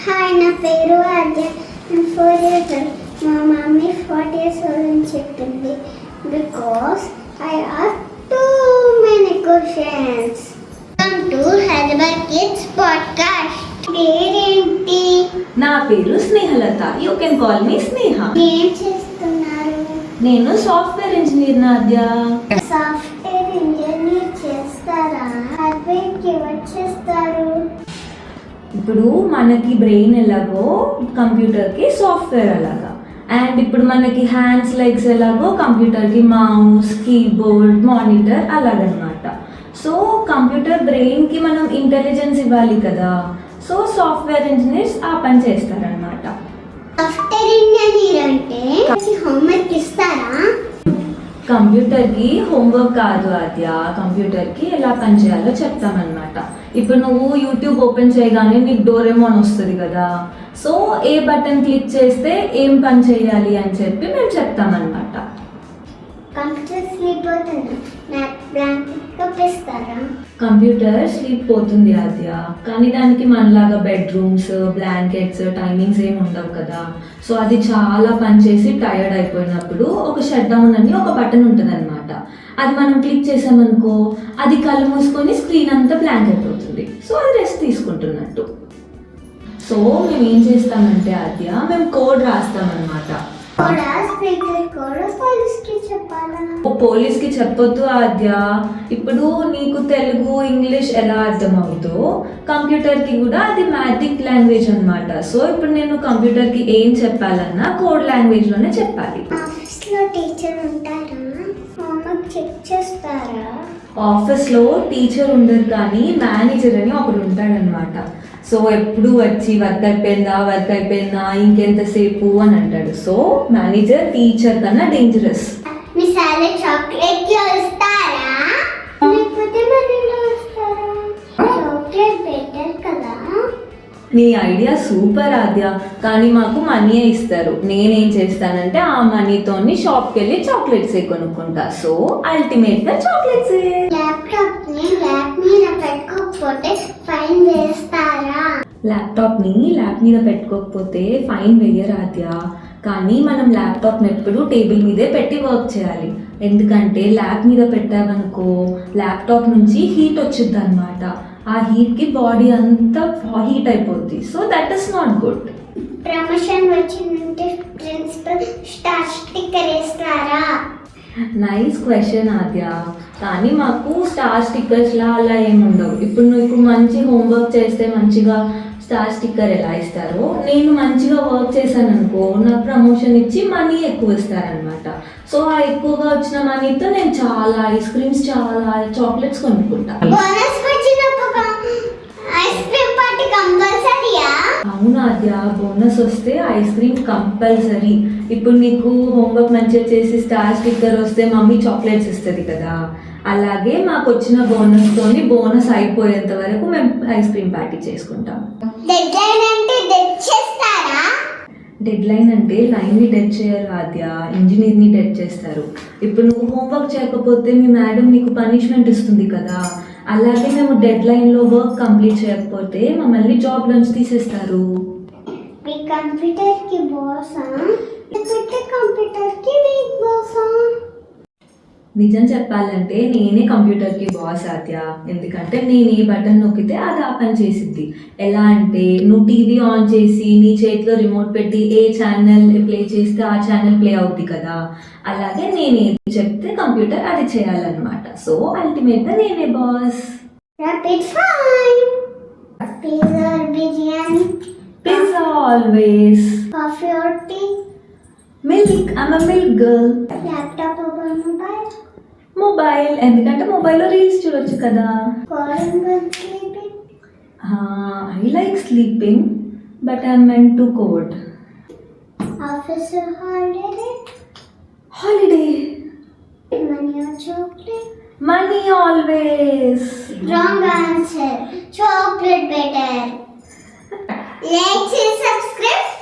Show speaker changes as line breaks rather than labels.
Hi, నా పేరు ఆద్య. నేను 4 years old. మా మమ్మీ 40 years old అని చెప్పింది because I ask too many questions. Welcome to Hyderabad kids podcast. పేరేంటి?
నా పేరు Snehalatha. You can call me Sneha.
ఏం చేస్తున్నారు?
నేను సాఫ్ట్వేర్ ఇంజనీర్ నాద్య.
సాఫ్ట్వేర్ ఇంజనీర్ చేస్తారా? హార్డ్వేర్కి వచ్చేస్తారు.
ఇప్పుడు మనకి బ్రెయిన్ ఎలాగో కంప్యూటర్కి సాఫ్ట్వేర్ అలాగా, అండ్ ఇప్పుడు మనకి హ్యాండ్స్ లెగ్స్ ఎలాగో కంప్యూటర్కి మౌస్, కీబోర్డ్, మానిటర్ అలాగనమాట. సో కంప్యూటర్ బ్రెయిన్కి మనం ఇంటెలిజెన్స్ ఇవ్వాలి కదా, సో సాఫ్ట్వేర్ ఇంజనీర్స్ ఆ పని చేస్తారనమాట.
సాఫ్ట్వేర్ ఇంజనీర్ అంటే హోంవర్క్ ఇస్తారా?
కంప్యూటర్కి హోంవర్క్ కాదు ఆద్య, కంప్యూటర్కి ఎలా పని చేయాలో చెప్తామన్నమాట. ఇప్పుడు నువ్వు యూట్యూబ్ ఓపెన్ చేయగానే నీకు డోరేమోన్ వస్తుంది కదా, సో ఏ బటన్ క్లిక్ చేస్తే ఏం పని చేయాలి అని చెప్పి మేము చెప్తామన్నమాట.
కంప్యూటర్ స్లీప్ అవుతుంది, బ్లాంకెట్ కప్పేస్తారా?
కంప్యూటర్ స్లీప్ పోతుంది ఆద్య, కానీ దానికి మనలాగా బెడ్రూమ్స్, బ్లాంకెట్స్, టైమింగ్స్ ఏమి ఉండవు కదా. సో అది చాలా పని చేసి టైర్డ్ అయిపోయినప్పుడు ఒక షట్ డౌన్ అని ఒక బటన్ ఉంటుంది అనమాట. అది మనం క్లిక్ చేసామనుకో అది కళ్ళు మూసుకొని స్క్రీన్ అంతా బ్లాంక్ అయిపోతుంది. సో అది రెస్ట్ తీసుకుంటున్నట్టు. సో మేము ఏం చేస్తామంటే ఆద్య, మేము కోడ్ రాస్తామన్నమాట. పోలీస్కి చెప్పొద్దు ఆద్య. ఇప్పుడు నీకు తెలుగు, ఇంగ్లీష్ ఎలా అర్థమవుతో కంప్యూటర్కి కూడా అది మ్యాజిక్ లాంగ్వేజ్ అనమాట. సో ఇప్పుడు నేను కంప్యూటర్కి ఏం చెప్పాలన్నా కోడ్ లాంగ్వేజ్లోనే చెప్పాలి.
ఆఫీస్లో టీచర్ ఉంటారా? హోంవర్క్ చెక్ చేస్తారా?
ఆఫీస్లో టీచర్ ఉండరు, కానీ మేనేజర్ అని ఒకడు ఉంటాడనమాట. సో ఎప్పుడు వచ్చి వర్క్ అయిపోయిందా ఇంకెంతసేపు అని అంటాడు. సో మేనేజర్ టీచర్ కన్నా డేంజరస్.
మీ సాలరీ చాక్లెట్ ఇస్తారా? లేకపోతే మనీలో ఇస్తారా? చాక్లెట్ బెటర్ కదా.
నీ ఐడియా సూపర్ ఆద్య, కానీ మాకు మనీయే ఇస్తారు. నేనేం చేస్తానంటే ఆ మనీతోని షాప్కి వెళ్ళి చాక్లెట్స్ కొనుక్కుంటా. సో అల్టిమేట్గా చాక్లెట్స్.
ల్యాప్టాప్ని ల్యాప్ మీద పెట్టుకోకపోతే ఫైన్ వేస్తారా?
ల్యాప్టాప్ని ల్యాప్ మీద పెట్టుకోకపోతే ఫైన్ వేయరు ఆద్య, కానీ మనం ల్యాప్టాప్ని ఎప్పుడు టేబుల్ మీదే పెట్టి వర్క్ చేయాలి. ఎందుకంటే ల్యాప్ మీద పెట్టామనుకో ల్యాప్టాప్ నుంచి హీట్ వచ్చింది అనమాట. ఆ హీట్కి బాడీ అంతా హీట్ అయిపోద్ది. So that is not good.
Promotion వచ్చిందంటే ప్రిన్సిపల్ స్టార్ స్టిక్కర్ వేస్తారా?
నైస్ క్వశ్చన్ ఆద్య, కానీ మాకు స్టార్ స్టిక్కర్స్లా అలా ఏమి ఉండవు. ఇప్పుడు నువ్వు మంచి హోంవర్క్ చేస్తే మంచిగా స్టార్ స్టిక్కర్ ఎలా ఇస్తారో, నేను మంచిగా వర్క్ చేశాను అనుకో నాకు ప్రమోషన్ ఇచ్చి మనీ ఎక్కువ ఇస్తారనమాట. సో ఆ ఎక్కువగా వచ్చిన మనీతో నేను చాలా ఐస్ క్రీమ్స్, చాలా చాక్లెట్స్ కొనుక్కుంటాను. అవును ఆద్య, బోనస్ వస్తే ఐస్ క్రీమ్ కంపల్సరీ. ఇప్పుడు నీకు హోంవర్క్ మంచిగా చేసి స్టార్ స్టిక్కర్ వస్తే మమ్మీ చాక్లెట్స్ ఇస్తుంది కదా, అలాగే మాకు వచ్చిన బోనస్తోని బోనస్ అయిపోయేంత వరకు మేము ఐస్ క్రీమ్ పార్టీ చేసుకుంటాం. డెడ్ లైన్ అంటే లైన్ని డెడ్ చేయరు ఆద్య, ఇంజనీర్ని డెడ్ చేస్తారు. ఇప్పుడు నువ్వు హోంవర్క్ చేయకపోతే మీ మేడం నీకు పనిష్మెంట్ ఇస్తుంది కదా, అలాగే మేము డెడ్ లైన్లో వర్క్ కంప్లీట్ చేయకపోతే మమ్మల్ని జాబ్ నుంచి తీసేస్తారు.
మీ కంప్యూటర్కి బాసా లేకపోతే కంప్యూటర్కి మీకు బాసా?
నిజం చెప్పాలంటే నేనే కంప్యూటర్కి బాస్ ఆద్య, ఎందుకంటే నేను ఏ బటన్ నొక్కితే అది ఆ పని చేసిద్ది. ఎలా అంటే నువ్వు టీవీ ఆన్ చేసి నీ చేతిలో రిమోట్ పెట్టి ఏ ఛానల్ ప్లే చేస్తే ఆ ఛానల్ ప్లే అవుద్ది కదా, అలాగే నేను ఏది చెప్తే కంప్యూటర్ అది చేయాలన్నమాట. సో అల్టిమేట్గా నేనే boss.
Rapid fire. Pizza or biryani?
Pizza always.
Coffee or tea?
Milk. I'm a milk girl.
Laptop or mobile?
Mobile. ఎందుకంటే మొబైల్లో రీల్స్ చూడొచ్చు కదా.
Calling or sleeping?
I like sleeping, but I'm meant to code.
Office or holiday?
Holiday.
Money or chocolate?
Money always.
Wrong answer. Chocolate better. Like and subscribe.